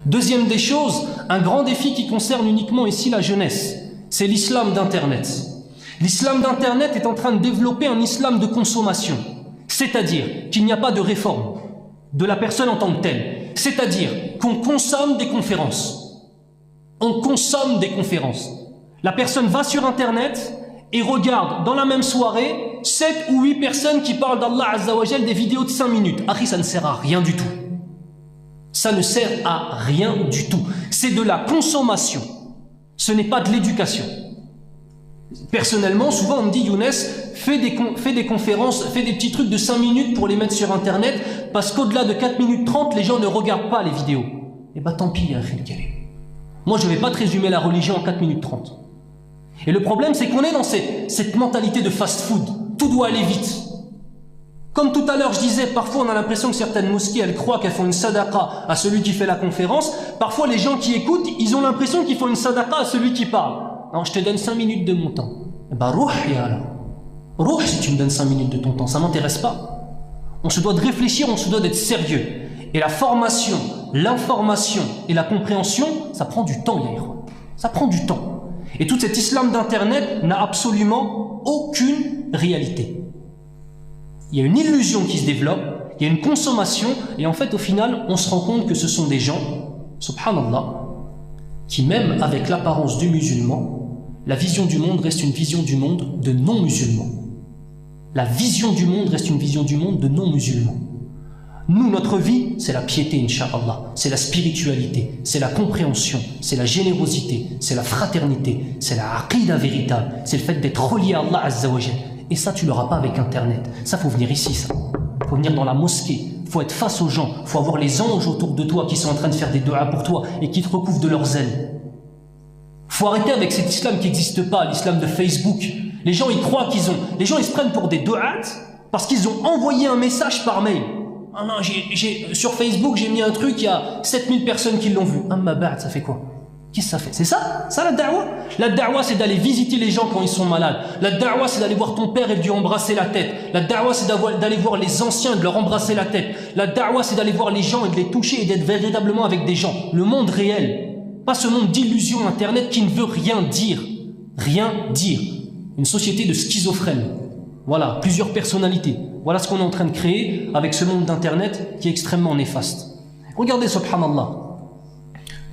Deuxième des choses, un grand défi qui concerne uniquement ici la jeunesse, c'est l'islam d'Internet. L'islam d'Internet est en train de développer un islam de consommation, c'est-à-dire qu'il n'y a pas de réforme de la personne en tant que telle, c'est-à-dire qu'on consomme des conférences. On consomme des conférences. La personne va sur Internet et regarde dans la même soirée 7 ou 8 personnes qui parlent d'Allah Azza wa Jal des vidéos de 5 minutes. Akhi, ça ne sert à rien du tout. Ça ne sert à rien du tout. C'est de la consommation. Ce n'est pas de l'éducation. Personnellement, souvent on me dit, Younes, fais des conférences, fais des petits trucs de 5 minutes pour les mettre sur Internet, parce qu'au-delà de 4 minutes 30, les gens ne regardent pas les vidéos. Eh bien tant pis, moi je ne vais pas te résumer la religion en 4 minutes 30. Et le problème, c'est qu'on est dans cette mentalité de fast-food. Tout doit aller vite. Comme tout à l'heure, je disais, parfois on a l'impression que certaines mosquées, elles croient qu'elles font une sadaqa à celui qui fait la conférence. Parfois, les gens qui écoutent, ils ont l'impression qu'ils font une sadaqa à celui qui parle. Non, je te donne 5 minutes de mon temps. Eh ben, rouh, ya rouh, si tu me donnes 5 minutes de ton temps, ça m'intéresse pas. On se doit de réfléchir, on se doit d'être sérieux. Et la formation, l'information et la compréhension, ça prend du temps, Yair. Ça prend du temps. Et tout cet islam d'Internet n'a absolument aucune réalité. Il y a une illusion qui se développe, il y a une consommation, et en fait, au final, on se rend compte que ce sont des gens, subhanallah, qui même avec l'apparence du musulman, la vision du monde reste une vision du monde de non-musulmans. La vision du monde reste une vision du monde de non-musulmans. Nous, notre vie, c'est la piété, incha'Allah, c'est la spiritualité, c'est la compréhension, c'est la générosité, c'est la fraternité, c'est la aqida véritable, c'est le fait d'être relié à Allah Azza wa Jal. Et ça, tu l'auras pas avec Internet. Ça, faut venir ici, ça. Faut venir dans la mosquée, faut être face aux gens, faut avoir les anges autour de toi qui sont en train de faire des du'as pour toi et qui te recouvrent de leurs ailes. Faut arrêter avec cet islam qui n'existe pas, l'islam de Facebook. Les gens, ils croient qu'ils ont... Les gens, ils se prennent pour des du'at parce qu'ils ont envoyé un message par mail. Ah non, sur Facebook, j'ai mis un truc, il y a 7000 personnes qui l'ont vu. Amma ba'd, ça fait quoi? Qu'est-ce que ça fait? C'est ça? Ça la da'wa? La da'wa, c'est d'aller visiter les gens quand ils sont malades. La da'wa, c'est d'aller voir ton père et de lui embrasser la tête. La da'wa, c'est d'aller voir les anciens et de leur embrasser la tête. La da'wa, c'est d'aller voir les gens et de les toucher et d'être véritablement avec des gens. Le monde réel. Pas ce monde d'illusion Internet qui ne veut rien dire. Rien dire. Une société de schizophrènes. Voilà, plusieurs personnalités. Voilà ce qu'on est en train de créer avec ce monde d'Internet qui est extrêmement néfaste. Regardez, subhanallah.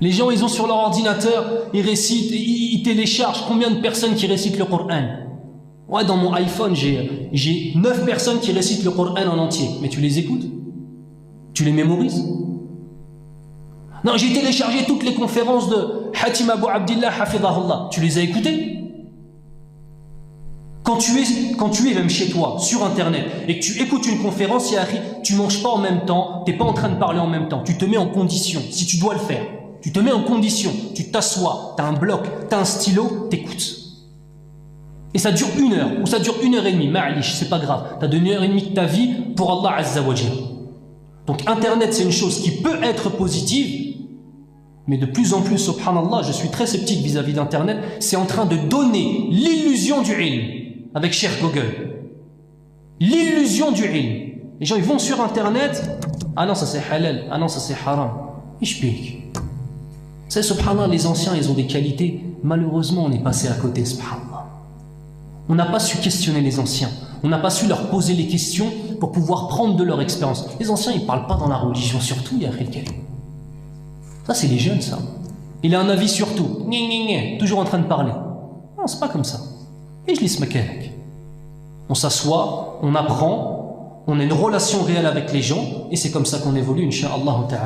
Les gens, ils ont sur leur ordinateur, ils récitent, ils téléchargent combien de personnes qui récitent le Coran. Ouais, dans mon iPhone, j'ai 9 personnes qui récitent le Coran en entier. Mais tu les écoutes? Tu les mémorises? Non, j'ai téléchargé toutes les conférences de Hatim Abu Abdillah Hafidahullah. Tu les as écoutées? Quand tu es même chez toi, sur Internet, et que tu écoutes une conférence, tu manges pas en même temps, t'es pas en train de parler en même temps, tu te mets en condition, si tu dois le faire. Tu te mets en condition, tu t'assois, tu as un bloc, tu as un stylo, t'écoutes. Et ça dure 1 heure, ou ça dure 1h30, ma'alish, c'est pas grave. Tu as donné 1h30 de ta vie pour Allah Azza wa Jal. Donc Internet, c'est une chose qui peut être positive, mais de plus en plus, subhanallah, je suis très sceptique vis-à-vis d'Internet, c'est en train de donner l'illusion du ilm, avec cher Google. L'illusion du ilm. Les gens, ils vont sur Internet, ah non, ça c'est halal, ah non, ça c'est haram. Et je pique. C'est subhanallah, les anciens, ils ont des qualités. Malheureusement, on est passé à côté, subhanallah. On n'a pas su questionner les anciens. On n'a pas su leur poser les questions pour pouvoir prendre de leur expérience. Les anciens, ils ne parlent pas dans la religion, surtout, il y a quelqu'un. Ça, c'est les jeunes, ça. Il a un avis sur tout. Toujours en train de parler. Non, c'est pas comme ça. Et je lis ce mec. On s'assoit, on apprend, on a une relation réelle avec les gens, et c'est comme ça qu'on évolue, incha'Allah ta'ala.